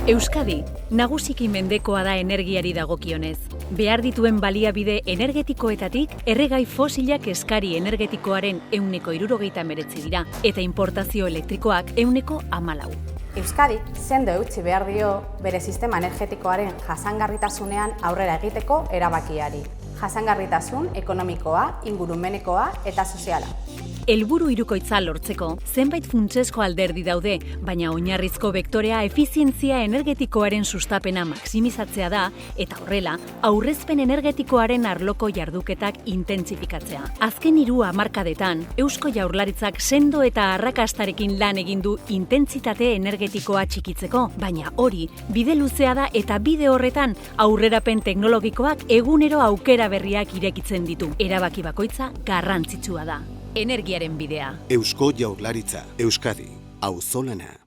Euskadi, nagusiki mendekoa da energiari dagokionez. Behar dituen baliabide energetikoetatik, erregai fosilak eskari energetikoaren 169 dira, eta importazio elektrikoak 114. Euskadik sendo eutsi behar dio bere sistema energetikoaren jasangarritasunean aurrera egiteko erabakiari. Jasangarritasun ekonomikoa, ingurumenekoa eta soziala. Helburu hirukoitza lortzeko, zenbait funtsezko alderdi daude, baina oinarrizko bektorea efizientzia energetikoaren sustapena maximizatzea da, eta horrela, aurrezpen energetikoaren arloko jarduketak intentsifikatzea. Azken 3 hamarkadetan, Eusko Jaurlaritzak sendo eta arrakastarekin lan egin du intentsitate energetikoa txikitzeko, baina hori, bide luzea da eta bide horretan aurrerapen teknologikoak egunero aukera berriak irekitzen ditu. Erabaki bakoitza garrantzitsua da. Energiaren bidea. Eusko Jaurlaritza, Euskadi, auzolana.